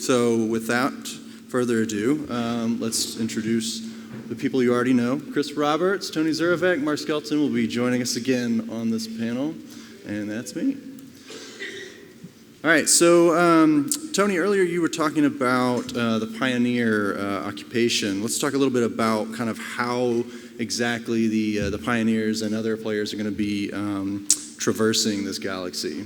So without further ado, let's introduce the people you already know. Chris Roberts, Tony Zurovec, Mark Skelton will be joining us again on this panel, and that's me. All right, so Tony, earlier you were talking about the pioneer occupation. Let's talk a little bit about kind of how exactly the pioneers and other players are going to be traversing this galaxy.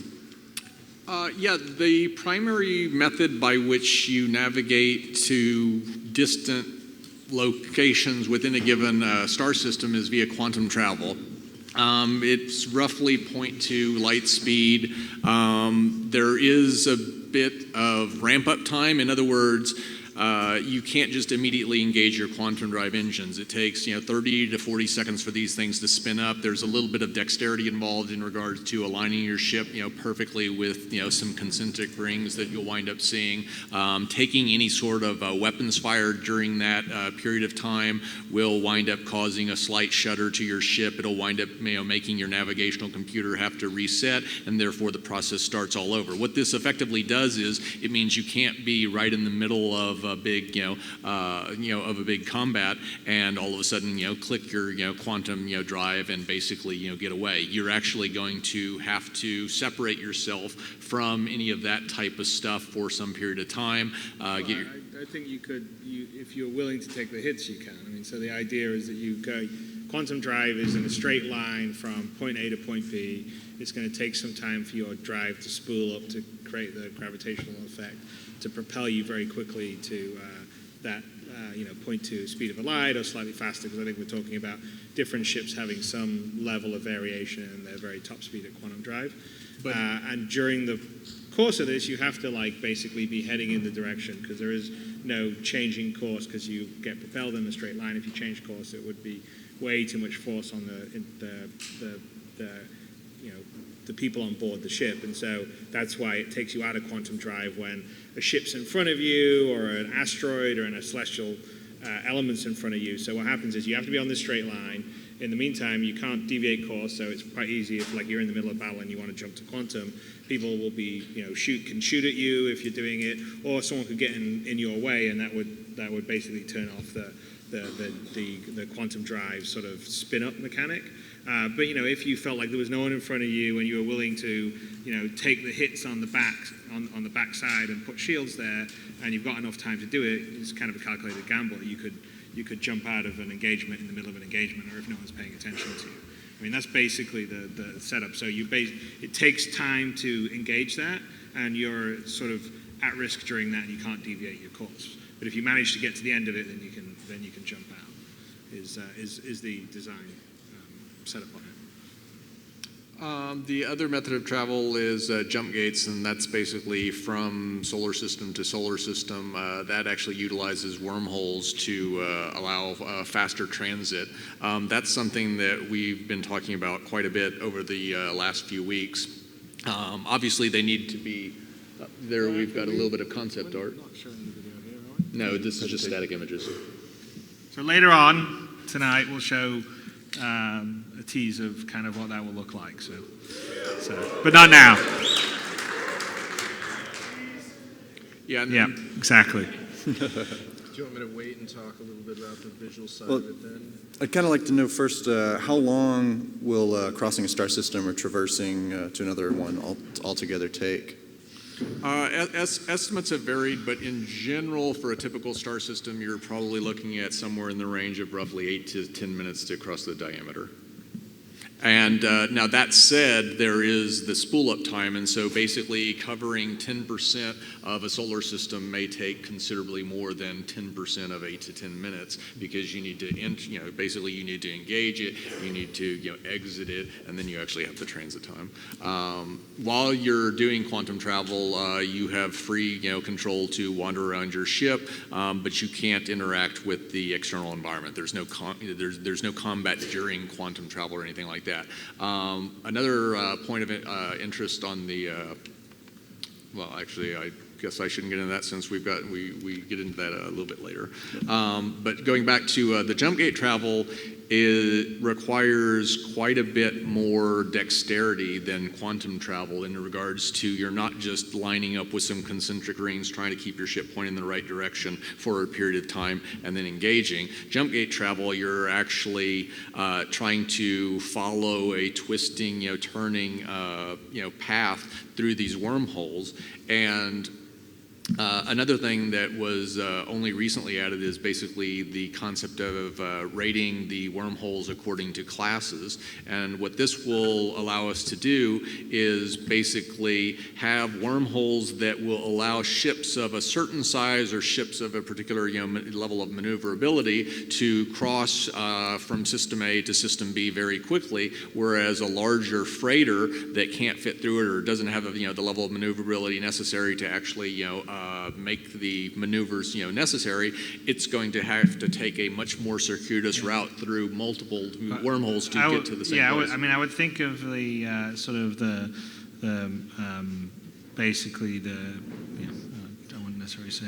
Yeah, the primary method by which you navigate to distant locations within a given star system is via quantum travel. It's roughly 0.2 light speed. There is a bit of ramp-up time. In other words, you can't just immediately engage your quantum drive engines. It takes 30 to 40 seconds for these things to spin up. There's a little bit of dexterity involved in regards to aligning your ship perfectly with some concentric rings that you'll wind up seeing. Taking any sort of weapons fired during that period of time will wind up causing a slight shudder to your ship. It'll wind up making your navigational computer have to reset, and therefore the process starts all over. What this effectively does is it means you can't be right in the middle of a big of a big combat and all of a sudden click your quantum drive and basically get away. You're actually going to have to separate yourself from any of that type of stuff for some period of time. I think you could, if you're willing to take the hits, you can. I mean, so the idea is that you go, quantum drive is in a straight line from point A to point B. It's going to take some time for your drive to spool up to create the gravitational effect to propel you very quickly to that 0.2 speed of a light or slightly faster, because I think we're talking about different ships having some level of variation in their very top speed at quantum drive. And during the course of this, you have to basically be heading in the direction, because there is no changing course, because you get propelled in a straight line. If you change course, it would be way too much force on the people on board the ship, and so that's why it takes you out of quantum drive when a ship's in front of you, or an asteroid, or a celestial elements in front of you. So what happens is you have to be on this straight line. In the meantime, you can't deviate course, so it's quite easy if you're in the middle of battle and you want to jump to quantum. People will be can shoot at you if you're doing it, or someone could get in your way, and that would basically turn off the quantum drive sort of spin up mechanic. But if you felt like there was no one in front of you and you were willing to take the hits on the back side and put shields there, and you've got enough time to do it, it's kind of a calculated gamble. You could jump out of an engagement in the middle of an engagement, or if no one's paying attention to you. I mean, that's basically the setup. So it takes time to engage that, and you're sort of at risk during that, and you can't deviate your course. But if you manage to get to the end of it, then you can jump out. Is the design setup on it. The other method of travel is jump gates, and that's basically from solar system to solar system. That actually utilizes wormholes to allow faster transit. That's something that we've been talking about quite a bit over the last few weeks. Obviously, they need to be there. We've got a little bit of concept art. Not showing the video here, are we? No, this is just static images. So later on tonight, we'll show a tease of kind of what that will look like. So, but not now. Yeah, exactly. Do you want me to wait and talk a little bit about the visual side of it then? I'd kind of like to know first, how long will crossing a star system or traversing to another one altogether take? Estimates have varied, but in general, for a typical star system, you're probably looking at somewhere in the range of roughly 8 to 10 minutes to cross the diameter. And now that said, there is the spool-up time, and so basically covering 10% of a solar system may take considerably more than 10% of 8 to 10 minutes, because you need to, basically you need to engage it, you need to, exit it, and then you actually have the transit time. While you're doing quantum travel, you have free, control to wander around your ship, but you can't interact with the external environment. There's no there's no combat during quantum travel or anything like that. Another point of interest on the, well, actually, I guess I shouldn't get into that since we get into that a little bit later. But going back to the Jumpgate travel, it requires quite a bit more dexterity than quantum travel in regards to you're not just lining up with some concentric rings trying to keep your ship pointing in the right direction for a period of time and then engaging. Jumpgate travel, you're actually trying to follow a twisting, turning, path through these wormholes. And another thing that was only recently added is basically the concept of rating the wormholes according to classes. And what this will allow us to do is basically have wormholes that will allow ships of a certain size or ships of a particular level of maneuverability to cross from system A to system B very quickly, whereas a larger freighter that can't fit through it or doesn't have the level of maneuverability necessary to actually make the maneuvers necessary, it's going to have to take a much more circuitous route through multiple wormholes to get to the same place. I would think of the basically the I wouldn't necessarily say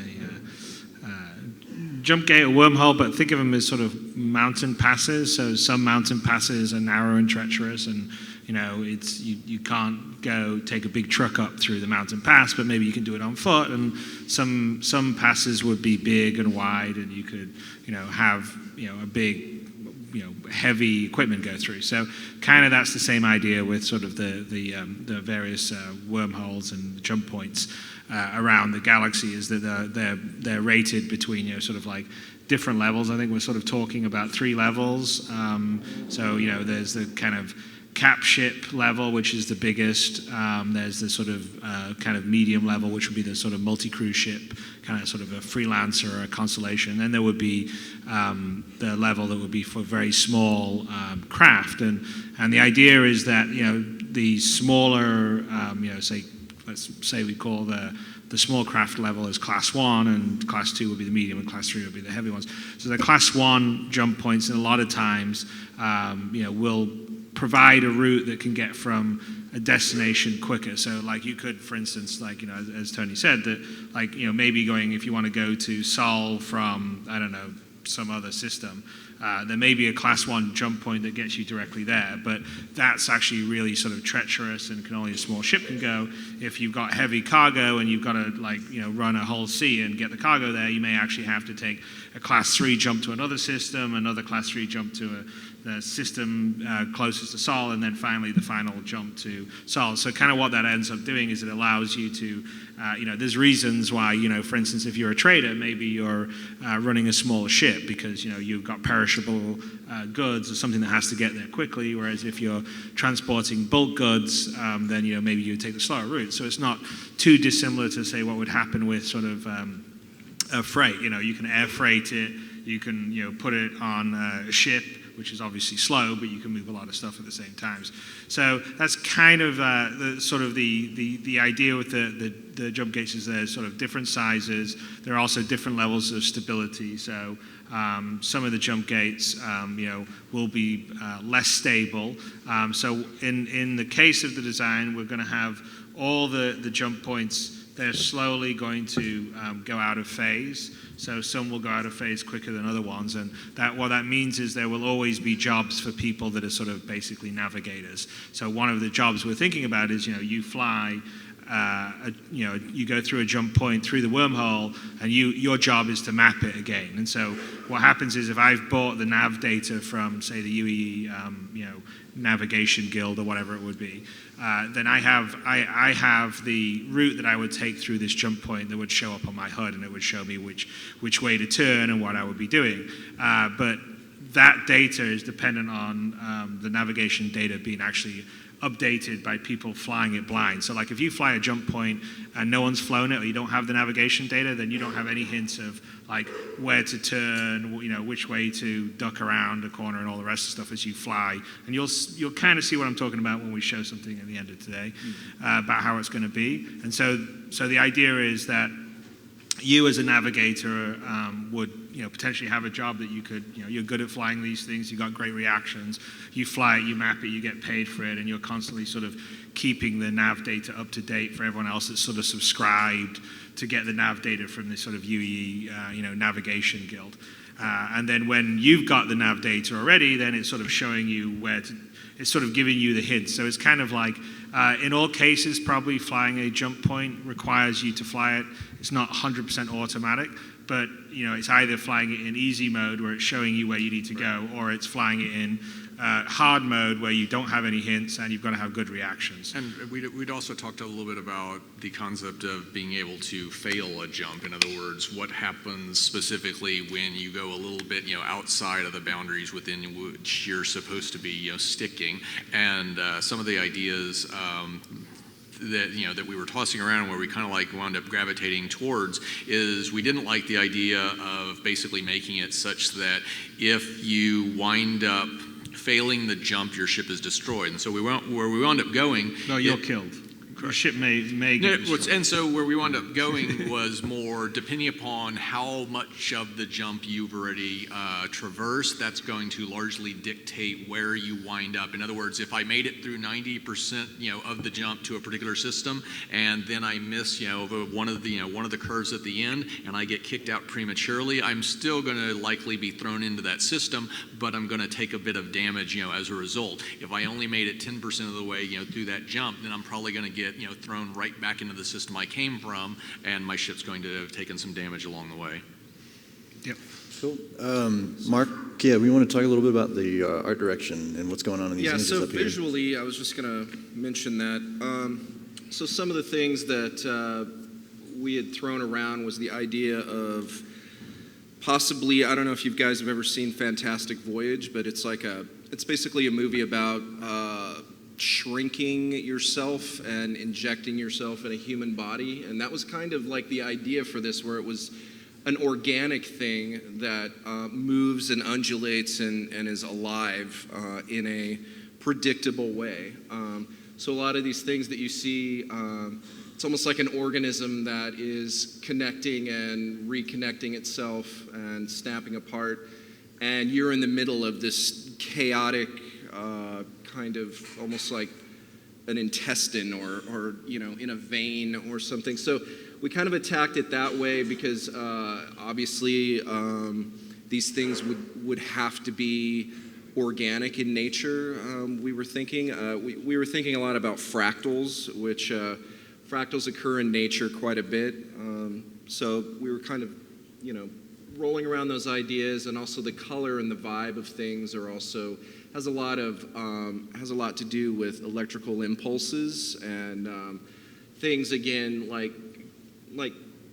Jumpgate or wormhole, but think of them as sort of mountain passes. So some mountain passes are narrow and treacherous, and it's you can't go take a big truck up through the mountain pass, but maybe you can do it on foot. And some passes would be big and wide, and you could have a big heavy equipment go through. So kind of that's the same idea with sort of the various wormholes and jump points around the galaxy, is that they're rated between sort of like different levels. I think we're sort of talking about 3 levels. So there's the kind of cap ship level, which is the biggest. There's the sort of kind of medium level, which would be the sort of multi-crew ship, kind of sort of a freelancer or a constellation. And then there would be the level that would be for very small craft. And the idea is that the smaller, let's say we call the small craft level is class 1, and class 2 would be the medium, and class 3 would be the heavy ones. So the class 1 jump points, and a lot of times, will provide a route that can get from a destination quicker. So like you could, for instance, as Tony said, that maybe going, if you want to go to Sol from, I don't know, some other system, there may be a class 1 jump point that gets you directly there, but that's actually really sort of treacherous and can only a small ship can go. If you've got heavy cargo and you've got to run a whole sea and get the cargo there, you may actually have to take a class 3 jump to another system, another class 3 jump to the system closest to Sol, and then finally the final jump to Sol. So kind of what that ends up doing is it allows you to, there's reasons why, for instance, if you're a trader, maybe you're running a smaller ship because, you've got perishable goods or something that has to get there quickly, whereas if you're transporting bulk goods, then, maybe you would take the slower route. So it's not too dissimilar to say what would happen with sort of a freight. You can air freight it, you can, put it on a ship, which is obviously slow, but you can move a lot of stuff at the same time. So that's kind of the idea with the jump gates is there's sort of different sizes. There are also different levels of stability. So some of the jump gates, will be less stable. So in the case of the design, we're going to have all the jump points. They're slowly going to go out of phase. So some will go out of phase quicker than other ones, and what that means is there will always be jobs for people that are sort of basically navigators. So one of the jobs we're thinking about is, you fly, you go through a jump point through the wormhole, and your job is to map it again. And so what happens is if I've bought the nav data from, say, the UE, Navigation Guild or whatever it would be, then I have the route that I would take through this jump point that would show up on my HUD, and it would show me which way to turn and what I would be doing. But that data is dependent on the navigation data being actually updated by people flying it blind. So like if you fly a jump point and no one's flown it, or you don't have the navigation data, then you don't have any hints of like where to turn, which way to duck around a corner and all the rest of the stuff as you fly. And you'll kind of see what I'm talking about when we show something at the end of today about how it's going to be. And so the idea is that you as a navigator would potentially have a job that you could, you're good at flying these things, you've got great reactions, you fly it, you map it, you get paid for it, and you're constantly sort of keeping the nav data up to date for everyone else that's sort of subscribed to get the nav data from this sort of UE, Navigation Guild. And then when you've got the nav data already, then it's sort of showing you it's sort of giving you the hints. So it's kind of like, in all cases, probably flying a jump point requires you to fly it. It's not 100% automatic, but it's either flying it in easy mode where it's showing you where you need to go, or it's flying it in hard mode where you don't have any hints and you've got to have good reactions. And we'd also talked a little bit about the concept of being able to fail a jump. In other words, what happens specifically when you go a little bit, outside of the boundaries within which you're supposed to be, sticking. And some of the ideas that we were tossing around, where we kind of like wound up gravitating towards, is we didn't like the idea of basically making it such that if you wind up failing the jump, your ship is destroyed. And so where we wound up going. No, you're killed. Your ship may get destroyed. And so where we wound up going was more depending upon how much of the jump you've already traversed, that's going to largely dictate where you wind up. In other words, if I made it through 90% of the jump to a particular system, and then I miss one of the curves at the end, and I get kicked out prematurely, I'm still going to likely be thrown into that system, but I'm going to take a bit of damage as a result. If I only made it 10% of the way through that jump, then I'm probably going to get thrown right back into the system I came from, and my ship's going to have taken some damage along the way. Yep. Cool. Mark, we want to talk a little bit about the art direction and what's going on in these images so up here. visually, I was just going to mention that. So some of the things that we had thrown around was the idea of possibly, I don't know if you guys have ever seen Fantastic Voyage, but it's basically a movie about shrinking yourself and injecting yourself in a human body. And that was kind of like the idea for this, where it was an organic thing that moves and undulates and is alive in a predictable way. So a lot of these things that you see, it's almost like an organism that is connecting and reconnecting itself and snapping apart. And you're in the middle of this chaotic kind of almost like an intestine or in a vein or something. So we kind of attacked it that way because obviously these things would have to be organic in nature. We were thinking a lot about fractals, which fractals occur in nature quite a bit. So we were kind of rolling around those ideas, and also the color and the vibe of things has a lot to do with electrical impulses and things, again, like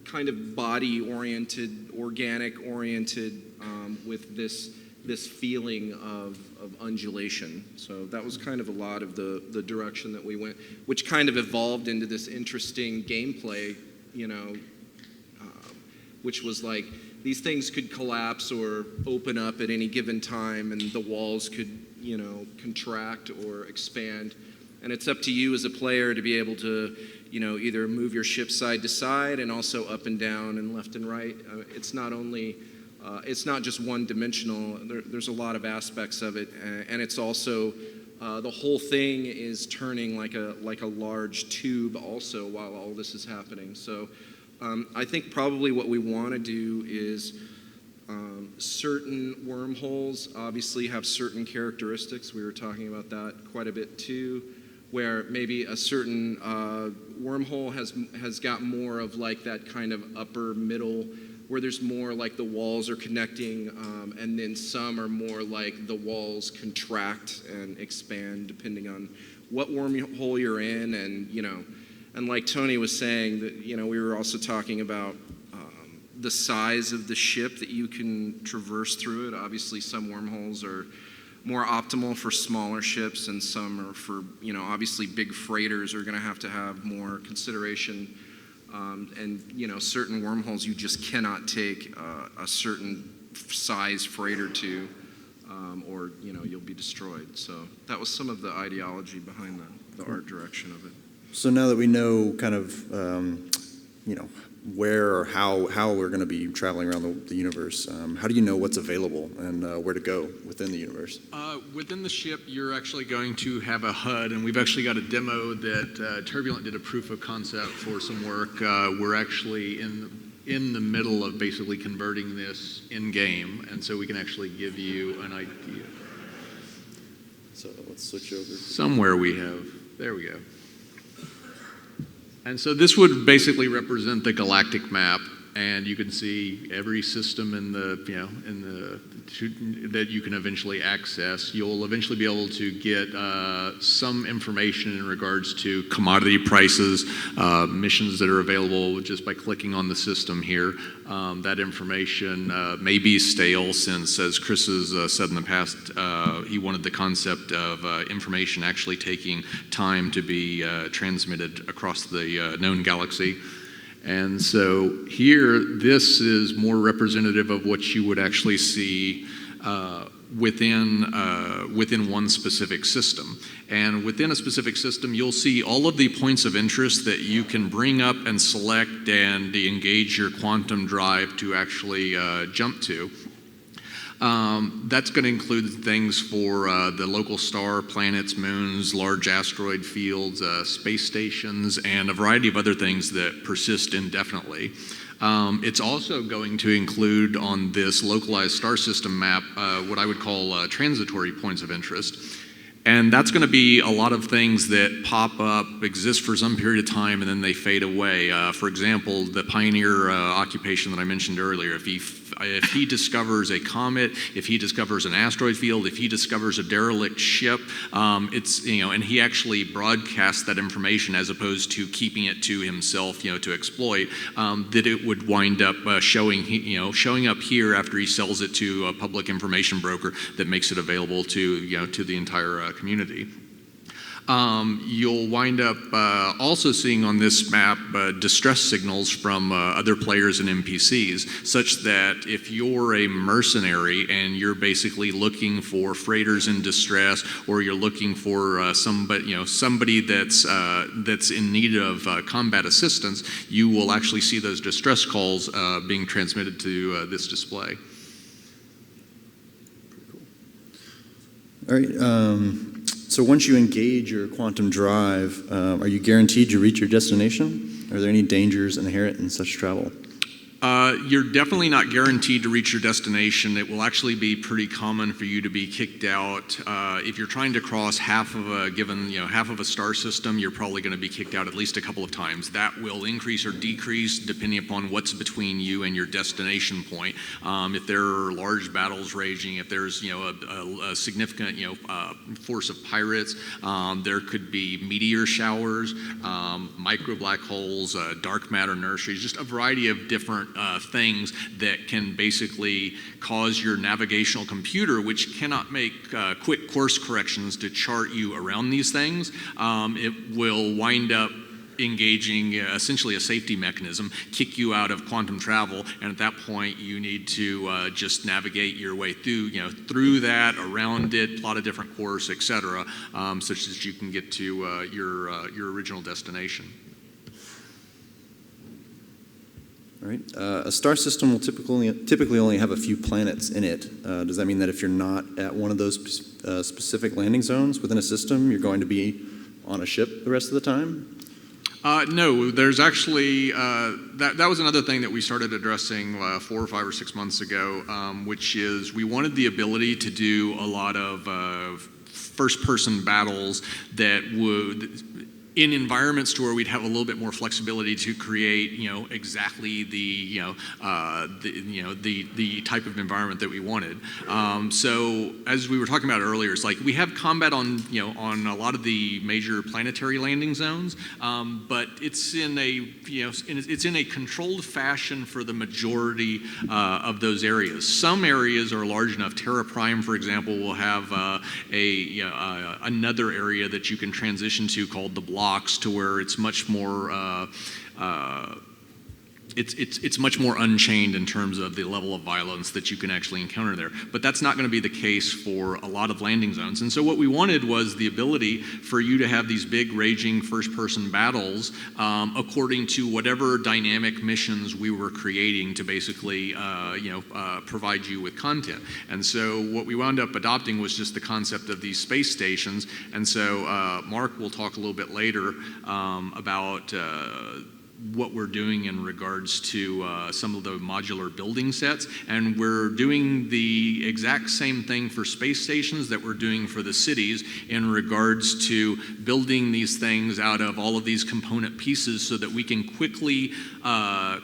kind of body oriented, organic oriented, with this feeling of undulation. So that was kind of a lot of the direction that we went, which kind of evolved into this interesting gameplay, which was like these things could collapse or open up at any given time, and the walls could contract or expand. And it's up to you as a player to be able to, either move your ship side to side and also up and down and left and right. It's not just one dimensional. There's a lot of aspects of it, and it's also the whole thing is turning like a large tube also while all this is happening. So I think probably what we want to do is certain wormholes obviously have certain characteristics. We were talking about that quite a bit too, where maybe a certain wormhole has got more of like that kind of upper middle, where there's more like the walls are connecting, and then some are more like the walls contract and expand depending on what wormhole you're in. And like Tony was saying, that we were also talking about the size of the ship that you can traverse through it. Obviously, some wormholes are more optimal for smaller ships, and some are for, obviously big freighters are going to have more consideration. And certain wormholes you just cannot take a certain size freighter to, or you'll be destroyed. So that was some of the ideology behind the art direction of it. So now that we know kind of, where or how we're going to be traveling around the universe, how do you know what's available and where to go within the universe? Within the ship, you're actually going to have a HUD, and we've actually got a demo that Turbulent did a proof of concept for some work. We're actually in in the middle of basically converting this in-game, and so we can actually give you an idea. So let's switch over. Somewhere we have, there we go. And so this would basically represent the galactic map, and you can see every system in the, that you can eventually access. You'll eventually be able to get some information in regards to commodity prices, missions that are available just by clicking on the system here. That information may be stale since, as Chris has said in the past, he wanted the concept of information actually taking time to be transmitted across the known galaxy. And so here, this is more representative of what you would actually see within one specific system. And within a specific system, you'll see all of the points of interest that you can bring up and select and engage your quantum drive to actually jump to. That's going to include things for the local star, planets, moons, large asteroid fields, space stations, and a variety of other things that persist indefinitely. It's also going to include on this localized star system map what I would call transitory points of interest. And that's going to be a lot of things that pop up, exist for some period of time, and then they fade away. For example, the pioneer occupation that I mentioned earlier, if he discovers a comet, if he discovers an asteroid field, if he discovers a derelict ship, and he actually broadcasts that information as opposed to keeping it to himself, to exploit, that it would wind up showing up here after he sells it to a public information broker that makes it available to the entire community. You'll wind up also seeing on this map distress signals from other players and NPCs, such that if you're a mercenary and you're basically looking for freighters in distress, or you're looking for somebody that's in need of combat assistance, you will actually see those distress calls being transmitted to this display. All right. So once you engage your quantum drive, are you guaranteed to reach your destination? Are there any dangers inherent in such travel? You're definitely not guaranteed to reach your destination. It will actually be pretty common for you to be kicked out. If you're trying to cross half of a star system, you're probably going to be kicked out at least a couple of times. That will increase or decrease depending upon what's between you and your destination point. If there are large battles raging, if there's a significant force of pirates, there could be meteor showers, micro black holes, dark matter nurseries, just a variety of different things that can basically cause your navigational computer, which cannot make quick course corrections to chart you around these things. It will wind up engaging essentially a safety mechanism, kick you out of quantum travel, and at that point you need to just navigate your way through that, around it, plot a different course, etc., such that you can get to your original destination. All right. A star system will typically only have a few planets in it. Does that mean that if you're not at one of those specific landing zones within a system, you're going to be on a ship the rest of the time? No, there's actually, that was another thing that we started addressing 4 or 5 or 6 months ago, which is we wanted the ability to do a lot of first-person battles that would, in environments to where we'd have a little bit more flexibility to create, exactly the type of environment that we wanted. So as we were talking about earlier, it's like we have combat on a lot of the major planetary landing zones, but it's in a controlled fashion for the majority of those areas. Some areas are large enough. Terra Prime, for example, will have another area that you can transition to called the blocks, to where it's much more it's much more unchained in terms of the level of violence that you can actually encounter there. But that's not going to be the case for a lot of landing zones. And so what we wanted was the ability for you to have these big raging first-person battles according to whatever dynamic missions we were creating to basically provide you with content. And so what we wound up adopting was just the concept of these space stations. And so Mark will talk a little bit later about what we're doing in regards to some of the modular building sets, and we're doing the exact same thing for space stations that we're doing for the cities in regards to building these things out of all of these component pieces so that we can quickly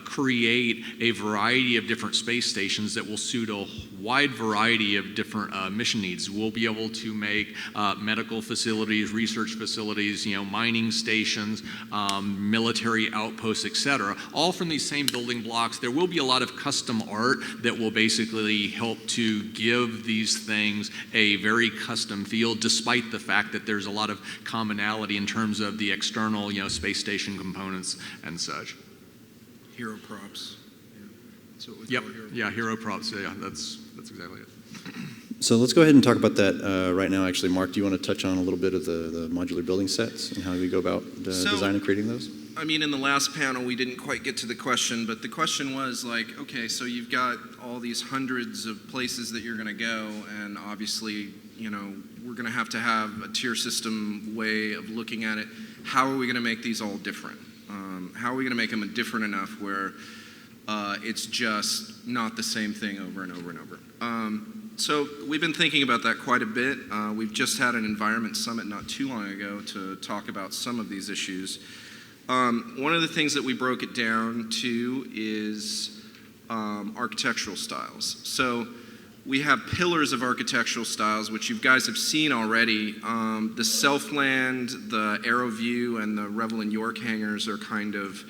create a variety of different space stations that will suit a wide variety of different mission needs. We'll be able to make medical facilities, research facilities, mining stations, military outposts, etc., all from these same building blocks. There will be a lot of custom art that will basically help to give these things a very custom feel, despite the fact that there's a lot of commonality in terms of the external, space station components and such. Hero props. Yeah. That's what we Yep. call hero Yeah, hero props. Yeah, that's exactly it. So let's go ahead and talk about that right now. Actually, Mark, do you want to touch on a little bit of the modular building sets and how we go about designing and creating those? I mean, in the last panel, we didn't quite get to the question, but the question was like, okay, so you've got all these hundreds of places that you're going to go, and obviously, we're going to have a tier system way of looking at it. How are we going to make these all different? How are we going to make them different enough where it's just not the same thing over and over and over? So we've been thinking about that quite a bit. We've just had an environment summit not too long ago to talk about some of these issues. One of the things that we broke it down to is architectural styles. So we have pillars of architectural styles, which you guys have seen already. The Selfland, the AeroView, and the Revel and York hangars are kind of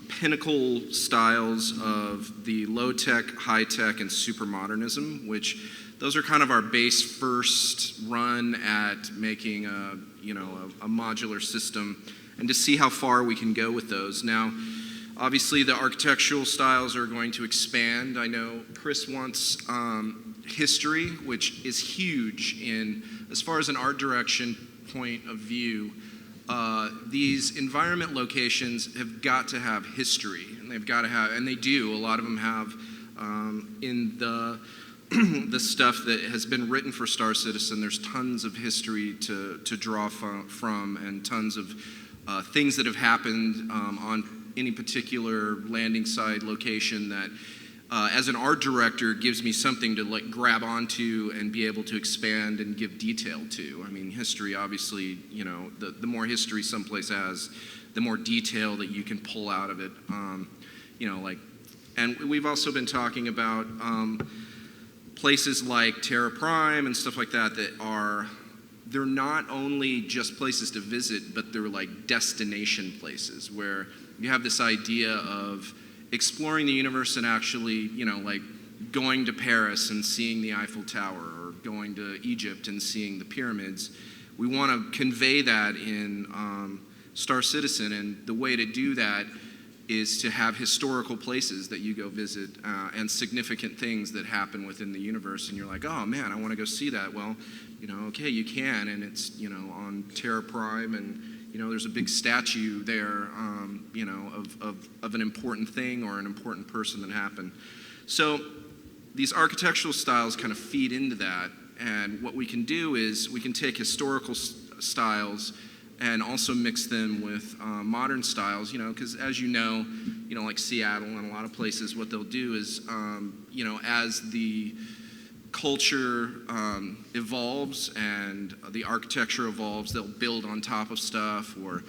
pinnacle styles of the low-tech, high-tech, and super modernism, which those are kind of our base first run at making a modular system, and to see how far we can go with those. Now, obviously, the architectural styles are going to expand. I know Chris wants history, which is huge as far as an art direction point of view. These environment locations have got to have history, and they've got to have, and they do. A lot of them have in the stuff that has been written for Star Citizen. There's tons of history to draw from, and tons of things that have happened on any particular landing site location that, as an art director, gives me something to grab onto and be able to expand and give detail to. I mean, history, obviously, the more history someplace has, the more detail that you can pull out of it. And we've also been talking about places like Terra Prime and stuff like that they're not only just places to visit, but they're like destination places where you have this idea of exploring the universe and actually, like going to Paris and seeing the Eiffel Tower, or going to Egypt and seeing the pyramids. We want to convey that in Star Citizen, and the way to do that is to have historical places that you go visit and significant things that happen within the universe, and you're like, oh man, I want to go see that. Well, okay, you can, and it's, on Terra Prime, and there's a big statue there, of an important thing or an important person that happened. So these architectural styles kind of feed into that, and what we can do is we can take historical styles and also mix them with modern styles, because as like Seattle and a lot of places, what they'll do is, as the culture evolves and the architecture evolves, they'll build on top of stuff. Or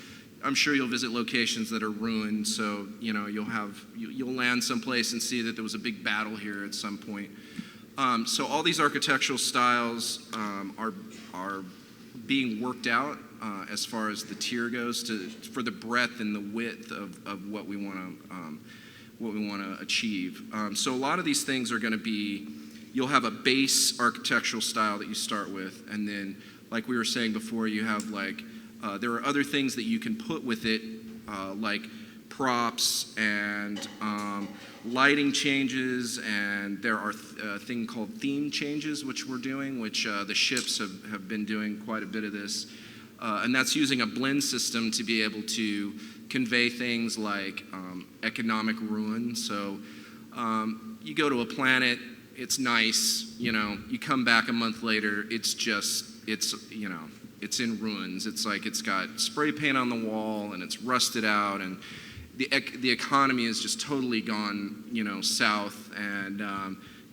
I'm sure you'll visit locations that are ruined, so you'll land someplace and see that there was a big battle here at some point. So all these architectural styles are being worked out as far as the tier goes for the breadth and the width of what we want to achieve. So a lot of these things are going to be, you'll have a base architectural style that you start with, and then, like we were saying before, you have there are other things that you can put with it, like props and lighting changes, and there are a thing called theme changes, which we're doing, which the ships have been doing quite a bit of this. And that's using a blend system to be able to convey things like economic ruin. So you go to a planet, it's nice, you come back a month later, it's in ruins. It's like it's got spray paint on the wall and it's rusted out, and the economy has just totally gone, south, and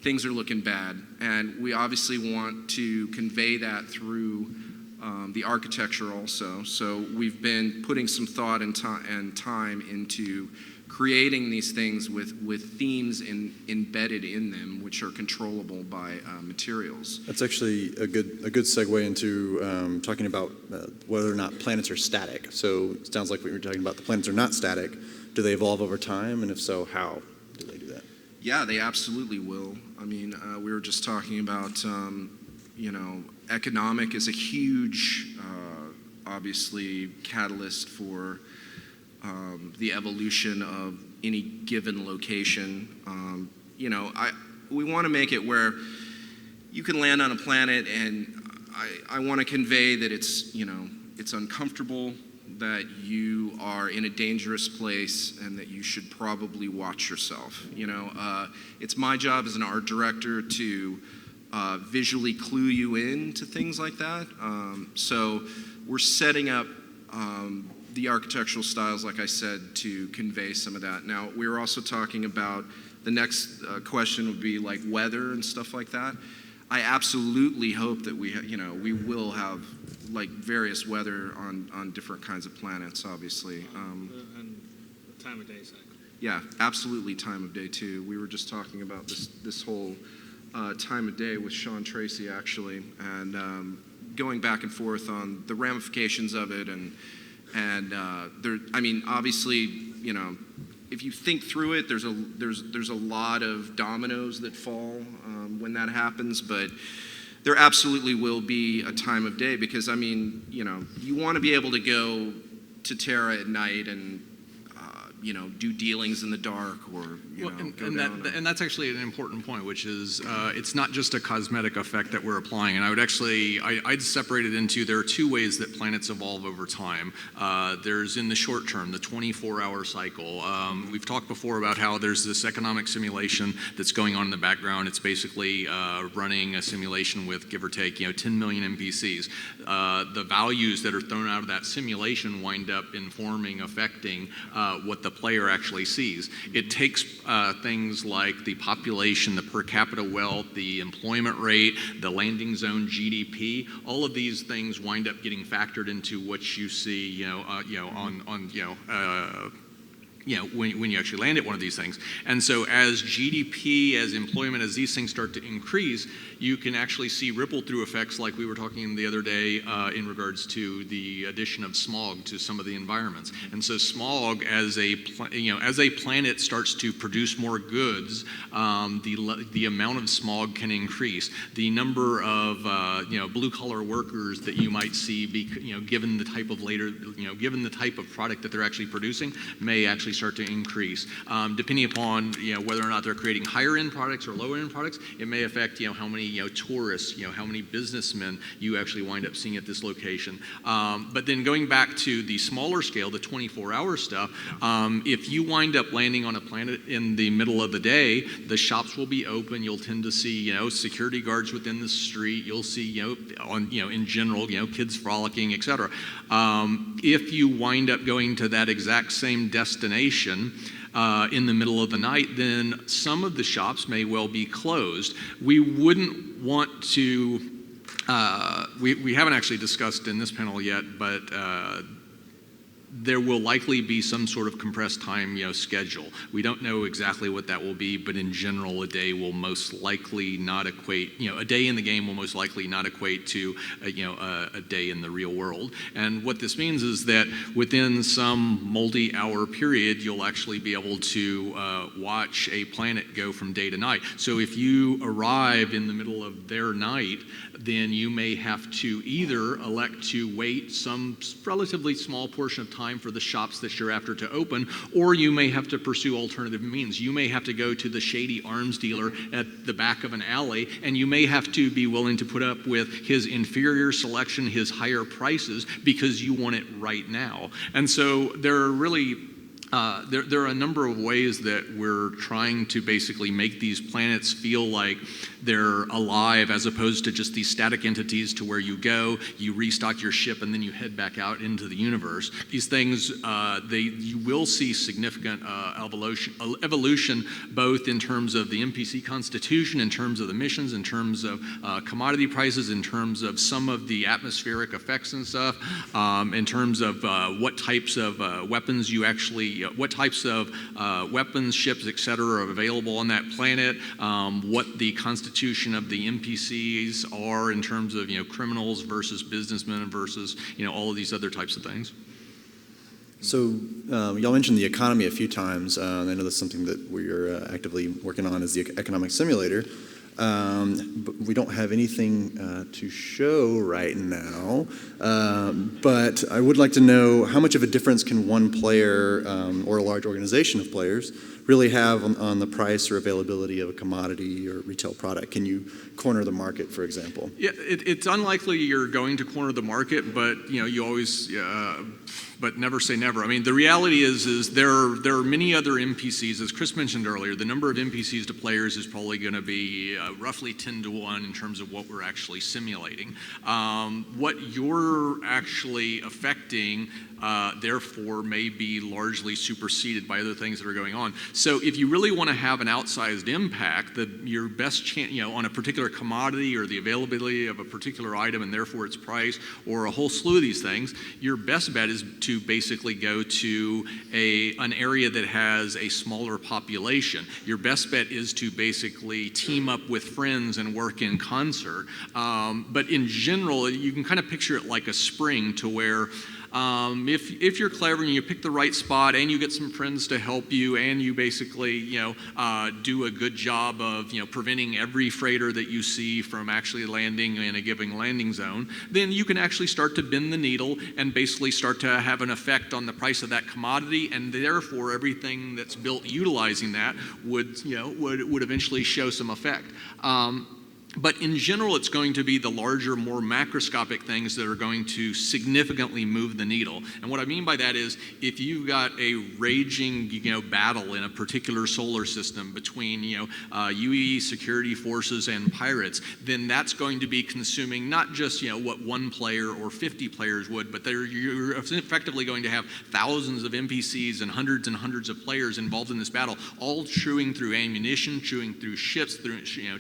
things are looking bad. And we obviously want to convey that through the architecture also. So we've been putting some thought and time into creating these things with themes embedded in them, which are controllable by materials. That's actually a good segue into talking about whether or not planets are static. So it sounds like what you're talking about, the planets are not static. Do they evolve over time? And if so, how do they do that? Yeah, they absolutely will. I mean, we were just talking about, economic is a huge, obviously, catalyst for the evolution of any given location. We want to make it where you can land on a planet, and I want to convey that it's uncomfortable, that you are in a dangerous place, and that you should probably watch yourself. It's my job as an art director to visually clue you in to things like that. So we're setting up the architectural styles, like I said, to convey some of that. Now, we were also talking about the next question would be like weather and stuff like that. I absolutely hope that we will have like various weather on different kinds of planets, obviously. And the time of day cycle. Yeah, absolutely, time of day too. We were just talking about this whole time of day with Sean Tracy, actually, and going back and forth on the ramifications of it, and there. I mean, obviously, if you think through it, there's a lot of dominoes that fall when that happens, but there absolutely will be a time of day, because you want to be able to go to Terra at night and do dealings in the dark, or and that's actually an important point, which is it's not just a cosmetic effect that we're applying. And I'd separate it into, there are two ways that planets evolve over time. There's in the short term, the 24-hour cycle. We've talked before about how there's this economic simulation that's going on in the background. It's basically running a simulation with, give or take, 10 million NPCs. The values that are thrown out of that simulation wind up affecting what the player actually sees. It takes things like the population, the per capita wealth, the employment rate, the landing zone GDP. All of these things wind up getting factored into what you see, when you actually land at one of these things. And so as GDP, as employment, as these things start to increase, you can actually see ripple through effects like we were talking the other day in regards to the addition of smog to some of the environments. And so smog, as a planet starts to produce more goods, the amount of smog can increase. The number of blue collar workers that you might see, given the type of product that they're actually producing, may actually start to increase. Depending upon whether or not they're creating higher end products or lower end products, it may affect how many tourists, how many businessmen you actually wind up seeing at this location. But then going back to the smaller scale, the 24-hour stuff, if you wind up landing on a planet in the middle of the day, the shops will be open. You'll tend to see security guards within the street. You'll see in general kids frolicking, etc. If you wind up going to that exact same destination in the middle of the night, then some of the shops may well be closed. We wouldn't want to, we haven't actually discussed in this panel yet, but there will likely be some sort of compressed time schedule. We don't know exactly what that will be, but in general, a day will most likely not equate, a day in the game will most likely not equate to a day in the real world. And what this means is that within some multi-hour period, you'll actually be able to watch a planet go from day to night. So if you arrive in the middle of their night, then you may have to either elect to wait some relatively small portion of time for the shops that you're after to open, or you may have to pursue alternative means. You may have to go to the shady arms dealer at the back of an alley, and you may have to be willing to put up with his inferior selection, his higher prices, because you want it right now. And so there are really there are a number of ways that we're trying to basically make these planets feel like they're alive as opposed to just these static entities to where you go, you restock your ship, and then you head back out into the universe. These things, you will see significant evolution, both in terms of the NPC constitution, in terms of the missions, in terms of commodity prices, in terms of some of the atmospheric effects and stuff, in terms of what types of weapons you actually, what types of weapons, ships, etc., are available on that planet, what the constitution of the NPCs are in terms of criminals versus businessmen versus all of these other types of things. So y'all mentioned the economy a few times, and I know that's something that we're actively working on is the economic simulator. But we don't have anything to show right now, but I would like to know how much of a difference can one player or a large organization of players really have on the price or availability of a commodity or retail product? Can you corner the market, for example? Yeah, it's unlikely you're going to corner the market, but you always, but never say never. I mean, the reality is there are many other NPCs. As Chris mentioned earlier, the number of NPCs to players is probably going to be roughly 10 to 1 in terms of what we're actually simulating. What you're actually affecting therefore may be largely superseded by other things that are going on. So if you really want to have an outsized impact, your best chance, on a particular commodity or the availability of a particular item and therefore its price or a whole slew of these things, your best bet is to basically go to an area that has a smaller population. Your best bet is to basically team up with friends and work in concert. But in general, you can kind of picture it like a spring to where if you're clever and you pick the right spot and you get some friends to help you and you basically do a good job of preventing every freighter that you see from actually landing in a given landing zone, then you can actually start to bend the needle and basically start to have an effect on the price of that commodity, and therefore everything that's built utilizing that would eventually show some effect. But in general, it's going to be the larger, more macroscopic things that are going to significantly move the needle. And what I mean by that is, if you've got a raging, battle in a particular solar system between, UE security forces and pirates, then that's going to be consuming not just, what one player or 50 players would, but you're effectively going to have thousands of NPCs and hundreds of players involved in this battle, all chewing through ammunition, chewing through ships,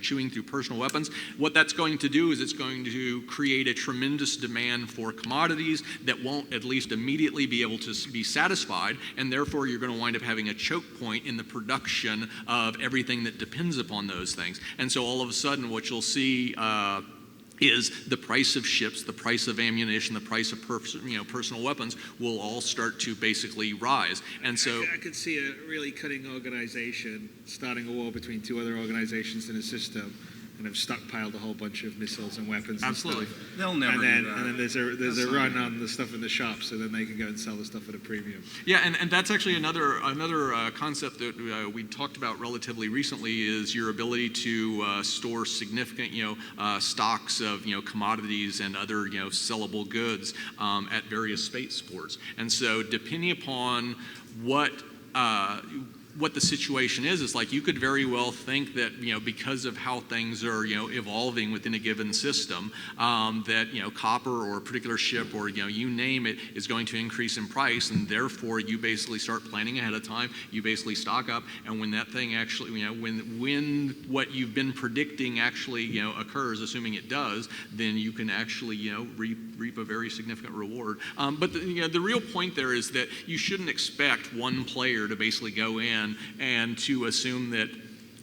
chewing through personal weapons. What that's going to do is it's going to create a tremendous demand for commodities that won't at least immediately be able to be satisfied, and therefore you're going to wind up having a choke point in the production of everything that depends upon those things. And so all of a sudden what you'll see is the price of ships, the price of ammunition, the price of personal weapons will all start to basically rise. And so I could see a really cunning organization starting a war between two other organizations in a system and have stockpiled a whole bunch of missiles and weapons absolutely. and stuff. They'll never And then, do that. and then there's a run on the stuff in the shop, so then they can go and sell the stuff at a premium. Yeah, and that's actually another concept that we talked about relatively recently is your ability to store significant stocks of commodities and other sellable goods at various spaceports. And so depending upon what the situation is like you could very well think that because of how things are evolving within a given system, that copper or a particular ship or you name it is going to increase in price, and therefore you basically start planning ahead of time. You basically stock up, and when that thing actually when what you've been predicting actually occurs, assuming it does, then you can actually reap a very significant reward. But the real point there is that you shouldn't expect one player to basically go in and to assume that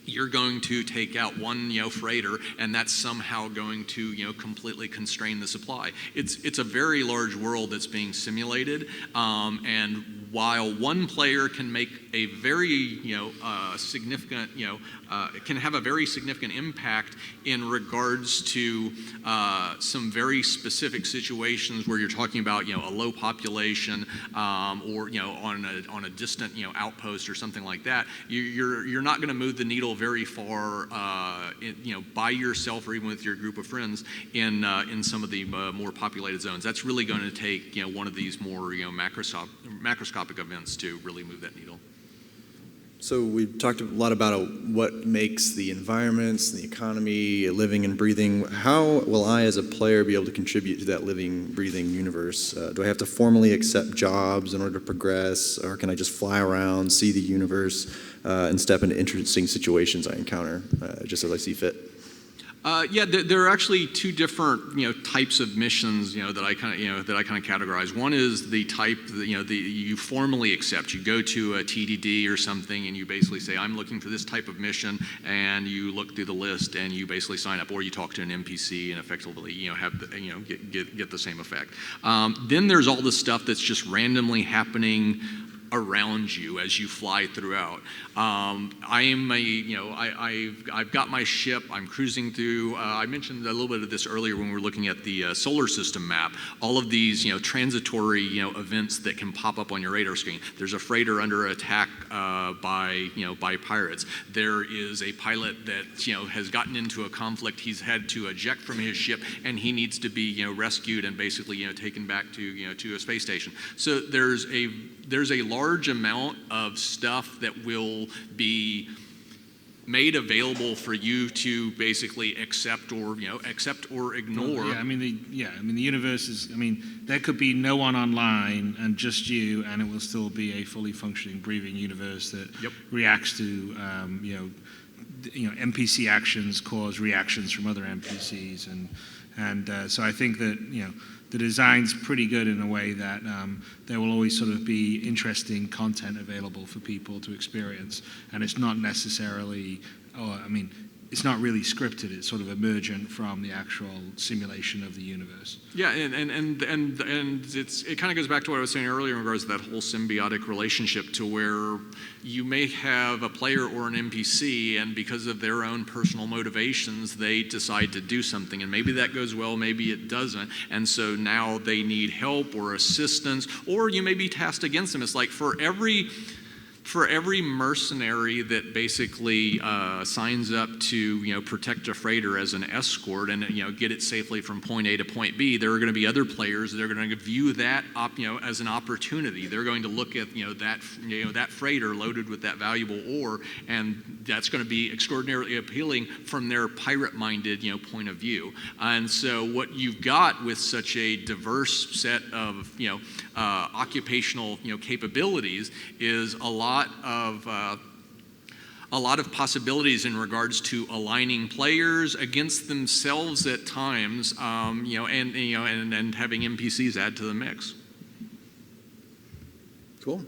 you're going to take out one freighter and that's somehow going to completely constrain the supply. It's a very large world that's being simulated, and while one player can make a very significant can have a very significant impact in regards to some very specific situations where you're talking about a low population or on a distant outpost or something like that, you're not going to move the needle very far by yourself or even with your group of friends in some of the more populated zones. That's really going to take one of these more macroscopic events to really move that needle. So we've talked a lot about what makes the environments, the economy, living and breathing. How will I as a player be able to contribute to that living, breathing universe? Do I have to formally accept jobs in order to progress, or can I just fly around, see the universe, and step into interesting situations I encounter just as I see fit? There are actually two different types of missions that I kind of categorize. One is the type that you formally accept. You go to a TDD or something and you basically say, I'm looking for this type of mission, and you look through the list and you basically sign up, or you talk to an NPC and effectively have get the same effect. Then there's all the stuff that's just randomly happening around you as you fly throughout. I've got my ship. I'm cruising through. I mentioned a little bit of this earlier when we were looking at the solar system map. All of these transitory events that can pop up on your radar screen. There's a freighter under attack by pirates. There is a pilot that has gotten into a conflict. He's had to eject from his ship and he needs to be rescued and basically taken back to a space station. So there's a large amount of stuff that will be made available for you to basically accept or ignore. Well, the universe is. There could be no one online and just you, and it will still be a fully functioning, breathing universe that reacts to NPC actions cause reactions from other NPCs, and so I think that the design's pretty good in a way that there will always sort of be interesting content available for people to experience, and it's not necessarily, it's not really scripted. It's sort of emergent from the actual simulation of the universe. Yeah, and it kind of goes back to what I was saying earlier in regards to that whole symbiotic relationship, to where you may have a player or an NPC, and because of their own personal motivations, they decide to do something, and maybe that goes well, maybe it doesn't, and so now they need help or assistance, or you may be tasked against them. It's like for every mercenary that basically signs up to protect a freighter as an escort and get it safely from point A to point B, there are going to be other players that are going to view that as an opportunity. They're going to look at that freighter loaded with that valuable ore, and that's going to be extraordinarily appealing from their pirate-minded point of view. And so what you've got with such a diverse set of occupational capabilities is a lot of possibilities in regards to aligning players against themselves at times, and having NPCs add to the mix. Cool.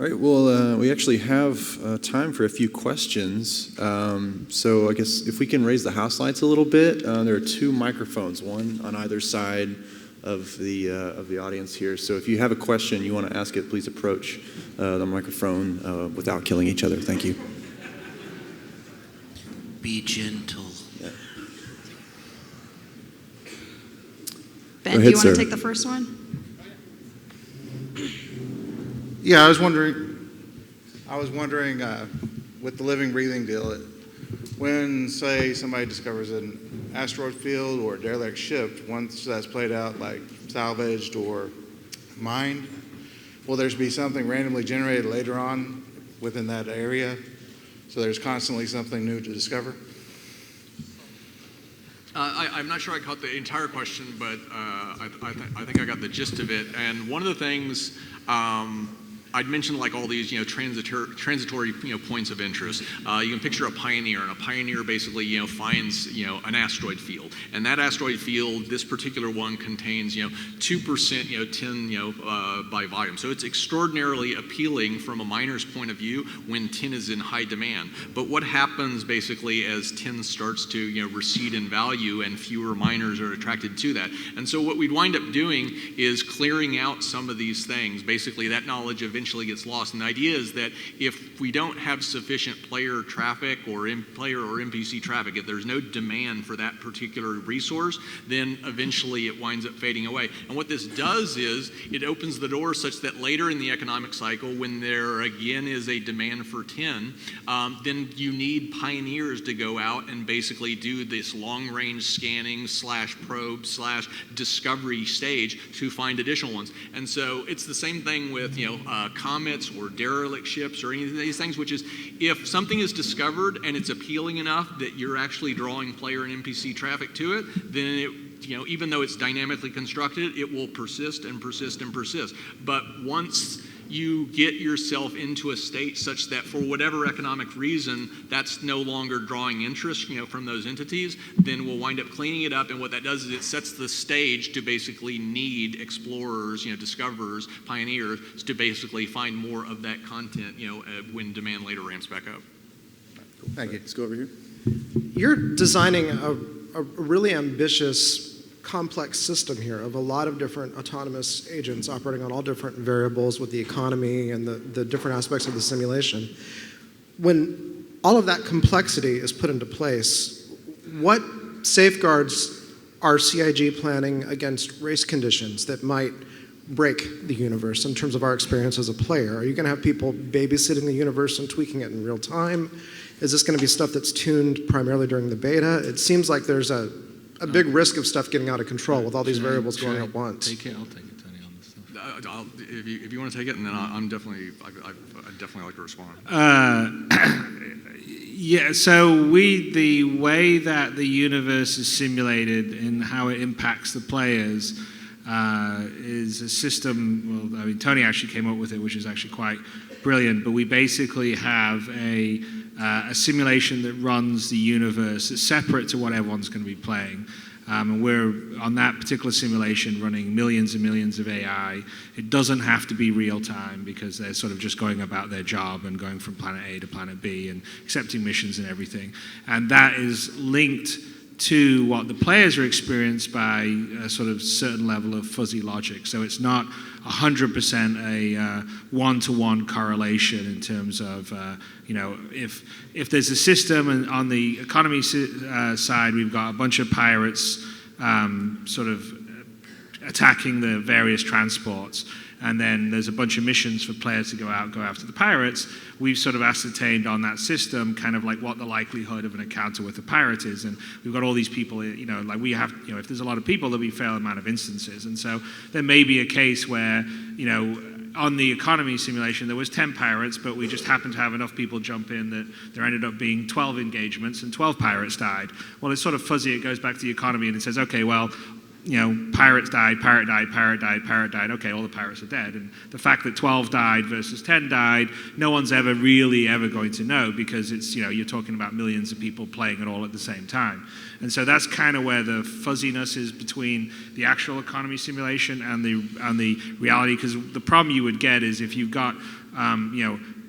All right. Well, we actually have time for a few questions. So I guess if we can raise the house lights a little bit, there are two microphones, one on either side of the audience here. So if you have a question, you want to ask it, please approach the microphone without killing each other. Thank you. Be gentle. Yeah. Ben, Go ahead, do you want sir. to take the first one? Yeah, I was wondering with the living, breathing deal, when, say, somebody discovers an asteroid field or a derelict ship, once that's played out, like salvaged or mined, will there be something randomly generated later on within that area? So there's constantly something new to discover? I'm not sure I caught the entire question, but I think I got the gist of it. And one of the things I'd mentioned, like all these transitory points of interest. You can picture a pioneer, and a pioneer basically finds an asteroid field, and that asteroid field, this particular one, contains 2% tin by volume. So it's extraordinarily appealing from a miner's point of view when tin is in high demand. But what happens basically as tin starts to recede in value and fewer miners are attracted to that? And so what we'd wind up doing is clearing out some of these things. Basically, that knowledge eventually eventually gets lost. And the idea is that if we don't have sufficient player traffic or player or NPC traffic, if there's no demand for that particular resource, then eventually it winds up fading away. And what this does is it opens the door such that later in the economic cycle, when there again is a demand for tin, then you need pioneers to go out and basically do this long-range scanning / probe / discovery stage to find additional ones. And so it's the same thing with comets or derelict ships or any of these things, which is if something is discovered and it's appealing enough that you're actually drawing player and NPC traffic to it, then it, even though it's dynamically constructed, it will persist and persist and persist. But once you get yourself into a state such that for whatever economic reason that's no longer drawing interest from those entities, then we'll wind up cleaning it up. And what that does is it sets the stage to basically need explorers, discoverers, pioneers to basically find more of that content when demand later ramps back up. Thank you. Let's go over here. You're designing a really ambitious, complex system here of a lot of different autonomous agents operating on all different variables with the economy and the different aspects of the simulation. When all of that complexity is put into place, what safeguards are CIG planning against race conditions that might break the universe in terms of our experience as a player? Are you going to have people babysitting the universe and tweaking it in real time? Is this going to be stuff that's tuned primarily during the beta? It seems like there's a big risk of stuff getting out of control with all these variables going at once. I'll take it, Tony, on this stuff. If you want to take it, and then I'd definitely like to respond. Yeah, so the way that the universe is simulated and how it impacts the players is a system, well, I mean, Tony actually came up with it, which is actually quite brilliant, but we basically have a simulation that runs the universe that's separate to what everyone's going to be playing. And we're, on that particular simulation, running millions and millions of AI. It doesn't have to be real time because they're sort of just going about their job and going from planet A to planet B and accepting missions and everything. And that is linked to what the players are experienced by a sort of certain level of fuzzy logic. So it's not 100% a one-to-one correlation in terms of, if there's a system and on the economy side, we've got a bunch of pirates sort of attacking the various transports, and then there's a bunch of missions for players to go after the pirates. We've sort of ascertained on that system kind of like what the likelihood of an encounter with a pirate is, and we've got all these people, like we have, if there's a lot of people, there'll be a fair amount of instances, and so there may be a case where, on the economy simulation, there was 10 pirates, but we just happened to have enough people jump in that there ended up being 12 engagements and 12 pirates died. Well, it's sort of fuzzy. It goes back to the economy and it says, okay, well, pirates died, pirate died, pirate died, pirate died. Okay, all the pirates are dead. And the fact that 12 died versus 10 died, no one's ever going to know because it's, you're talking about millions of people playing it all at the same time. And so that's kind of where the fuzziness is between the actual economy simulation and the reality. Because the problem you would get is if you've got,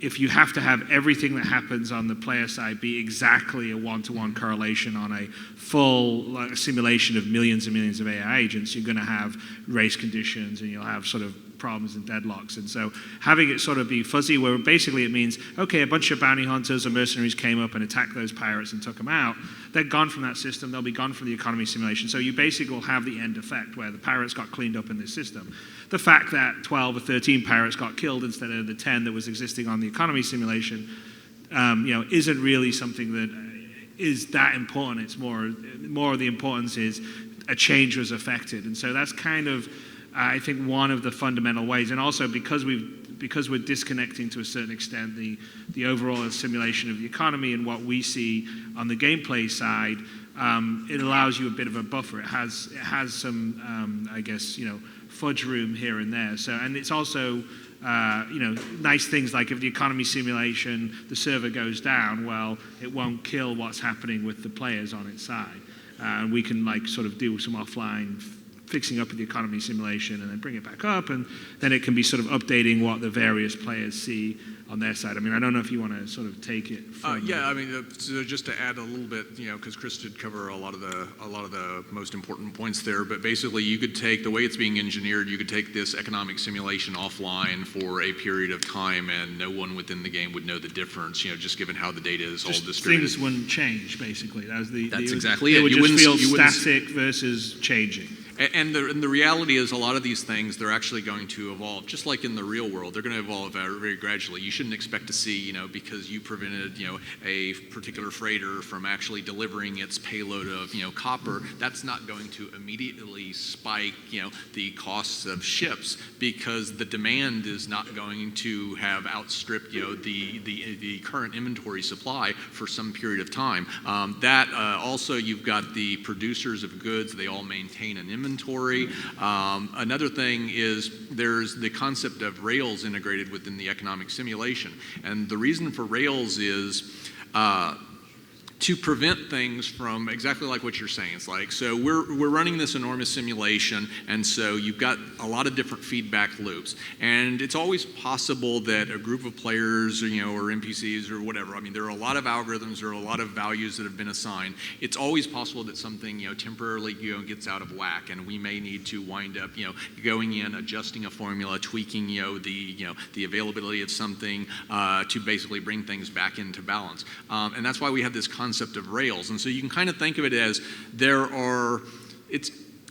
if you have to have everything that happens on the player side be exactly a one-to-one correlation on a full simulation of millions and millions of AI agents, you're going to have race conditions and you'll have sort of problems and deadlocks. And so having it sort of be fuzzy, where basically it means, okay, a bunch of bounty hunters or mercenaries came up and attacked those pirates and took them out. They're gone from that system. They'll be gone from the economy simulation. So you basically will have the end effect where the pirates got cleaned up in this system. The fact that 12 or 13 pirates got killed instead of the 10 that was existing on the economy simulation, isn't really something that is that important. It's more of the importance is a change was affected. And so that's kind of, I think, one of the fundamental ways. And also because we're disconnecting to a certain extent the overall simulation of the economy and what we see on the gameplay side, it allows you a bit of a buffer. It has some, fudge room here and there. So, and it's also, nice things like if the economy simulation, the server goes down, well, it won't kill what's happening with the players on its side. And we can sort of do some offline fixing up the economy simulation and then bring it back up, and then it can be sort of updating what the various players see on their side. I mean, I don't know if you want to sort of take it from... Yeah, I mean, so just to add a little bit, because Chris did cover a lot of the most important points there, but basically you could take, the way it's being engineered, you could take this economic simulation offline for a period of time and no one within the game would know the difference, just given how the data is all distributed. Things wouldn't change, basically. That's exactly it. It would You just feel wouldn't- static versus changing. And the reality is a lot of these things, they're actually going to evolve, just like in the real world. They're going to evolve very gradually. You shouldn't expect to see, because you prevented, a particular freighter from actually delivering its payload of, copper, that's not going to immediately spike, the costs of ships because the demand is not going to have outstripped, the current inventory supply for some period of time. Also, you've got the producers of goods. They all maintain an inventory. Another thing is there's the concept of rails integrated within the economic simulation. And the reason for rails is to prevent things from exactly like what you're saying. It's like, so we're running this enormous simulation, and so you've got a lot of different feedback loops. And it's always possible that a group of players, or NPCs or whatever, I mean, there are a lot of algorithms, there are a lot of values that have been assigned. It's always possible that something, temporarily, gets out of whack, and we may need to wind up, going in, adjusting a formula, tweaking, the availability of something to basically bring things back into balance. And that's why we have this concept of rails. And so you can kind of think of it as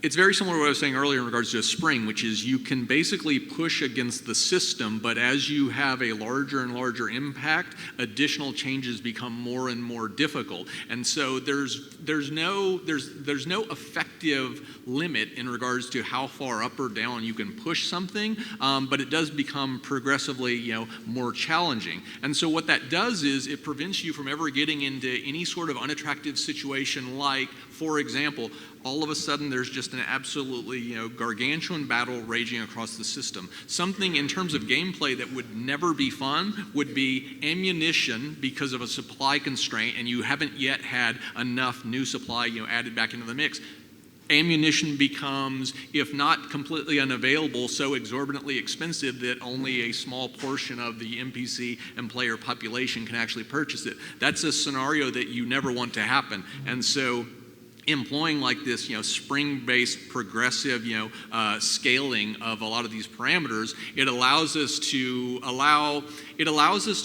it's very similar to what I was saying earlier in regards to a spring, which is you can basically push against the system, but as you have a larger and larger impact, additional changes become more and more difficult. And so there's no effective limit in regards to how far up or down you can push something, but it does become progressively more challenging. And so what that does is it prevents you from ever getting into any sort of unattractive situation, like, for example, all of a sudden there's just an absolutely gargantuan battle raging across the system. Something in terms of gameplay that would never be fun would be ammunition because of a supply constraint and you haven't yet had enough new supply added back into the mix. Ammunition becomes, if not completely unavailable, so exorbitantly expensive that only a small portion of the NPC and player population can actually purchase it. That's a scenario that you never want to happen. And so employing like this, spring-based progressive, scaling of a lot of these parameters, it allows us to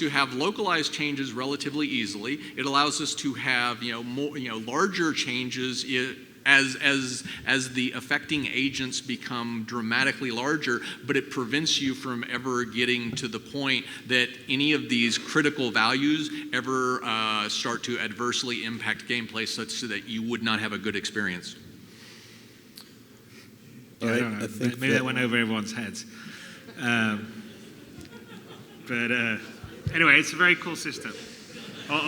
have localized changes relatively easily. It allows us to have, more, larger changes as the affecting agents become dramatically larger, but it prevents you from ever getting to the point that any of these critical values ever start to adversely impact gameplay such that you would not have a good experience. All right, I don't know. I think Maybe that went over everyone's heads. Anyway, it's a very cool system. All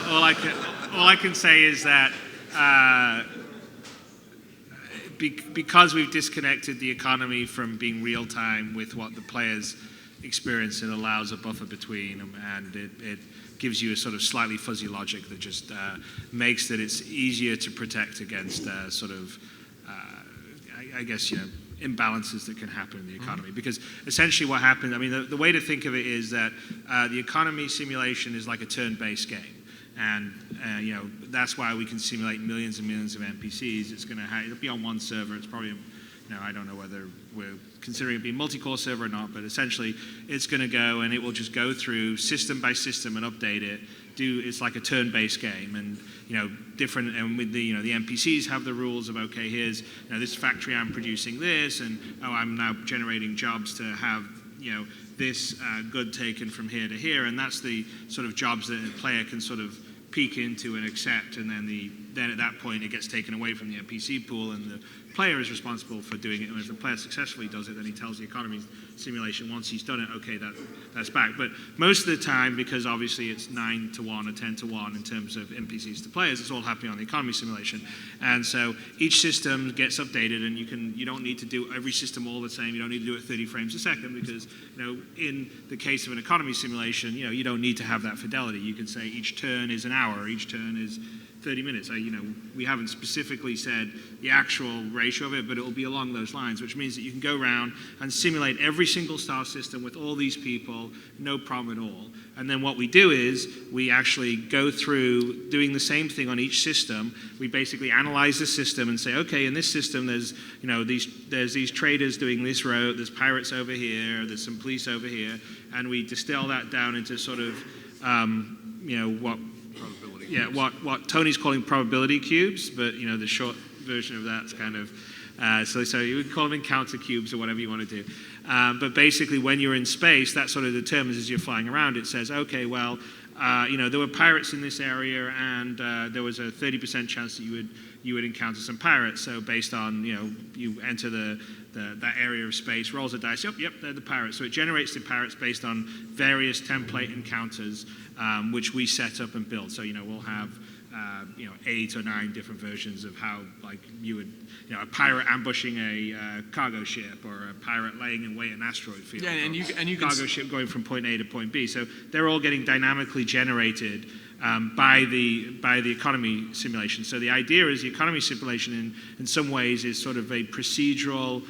I can say is that because we've disconnected the economy from being real time with what the players experience, it allows a buffer between them, and it gives you a sort of slightly fuzzy logic that just makes that it's easier to protect against imbalances that can happen in the economy. Because essentially what happens, I mean, the way to think of it is that the economy simulation is like a turn-based game. And that's why we can simulate millions and millions of NPCs. It'll be on one server. It's probably, I don't know whether we're considering it being multi-core server or not, but essentially it's going to go and it will just go through system by system and update it. It's like a turn-based game, and different. And with the NPCs have the rules of, okay, here's this factory, I'm producing this, and I'm now generating jobs to have this good taken from here to here, and that's the sort of jobs that a player can sort of peek into and accept, and then at that point it gets taken away from the NPC pool, and the player is responsible for doing it. And if the player successfully does it, then he tells the economy simulation once he's done it, okay, that's back. But most of the time, because obviously it's 9 to 1 or 10 to 1 in terms of NPCs to players, it's all happening on the economy simulation. And so each system gets updated, and you don't need to do every system all the same. You don't need to do it 30 frames a second, because in the case of an economy simulation, you don't need to have that fidelity. You can say each turn is an hour, each turn is 30 minutes. We haven't specifically said the actual ratio of it, but it will be along those lines, which means that you can go around and simulate every single star system with all these people, no problem at all. And then what we do is we actually go through doing the same thing on each system. We basically analyze the system and say, okay, in this system there's these traders doing this route, there's pirates over here, there's some police over here, and we distill that down into sort of what Tony's calling probability cubes, but the short version of that's kind of so you would call them encounter cubes or whatever you want to do. But basically, when you're in space, that sort of determines as you're flying around. It says, okay, well, there were pirates in this area, and there was a 30% chance that you would encounter some pirates. So based on you enter that area of space, rolls a dice. Yep, they're the pirates. So it generates the pirates based on various template encounters, which we set up and build. So we'll have 8 or 9 different versions of how you would a pirate ambushing a cargo ship, or a pirate laying in wait an asteroid field. Yeah, and you cargo ship going from point A to point B. So they're all getting dynamically generated by the economy simulation. So the idea is the economy simulation in some ways is sort of a procedural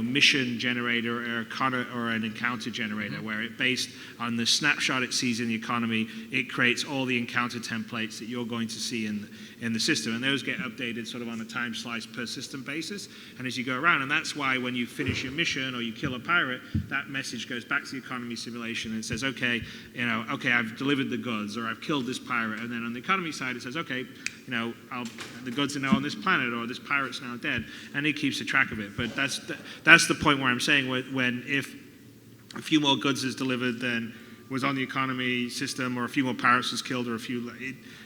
mission generator or an encounter generator, where it, based on the snapshot it sees in the economy, it creates all the encounter templates that you're going to see in the system, and those get updated sort of on a time slice per system basis, and as you go around, and that's why when you finish your mission or you kill a pirate, that message goes back to the economy simulation and says, okay, I've delivered the goods, or I've killed this pirate, and then on the economy side it says, okay, the goods are now on this planet, or this pirate's now dead, and it keeps a track of it. But that's the point where I'm saying when if a few more goods is delivered than was on the economy system, or a few more pirates was killed, or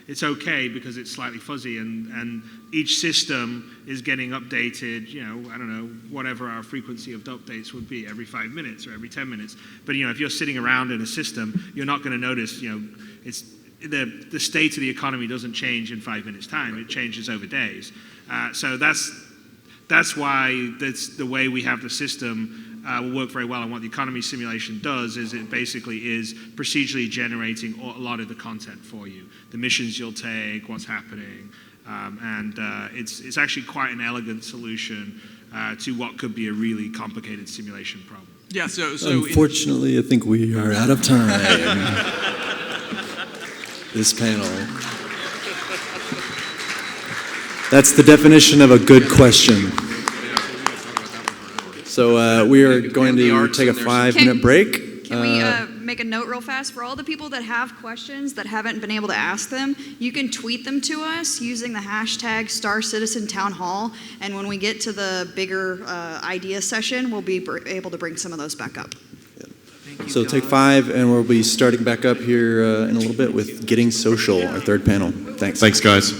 it's okay because it's slightly fuzzy, and each system is getting updated, I don't know, whatever our frequency of updates would be, every 5 minutes or every 10 minutes. But if you're sitting around in a system, you're not going to notice, it's the state of the economy doesn't change in 5 minutes' time. It changes over days. So that's why that's the way we have the system will work very well. And what the economy simulation does is it basically is procedurally generating a lot of the content for you. The missions you'll take, what's happening. And it's actually quite an elegant solution to what could be a really complicated simulation problem. Yeah, so unfortunately, I think we are out of time. This panel. That's the definition of a good question. So we are going to take a 5-minute break. Can we make a note real fast? For all the people that have questions that haven't been able to ask them, you can tweet them to us using the hashtag #StarCitizenTownHall, and when we get to the bigger idea session, we'll be able to bring some of those back up. So take 5, and we'll be starting back up here in a little bit with Getting Social, our third panel. Thanks. Thanks, guys.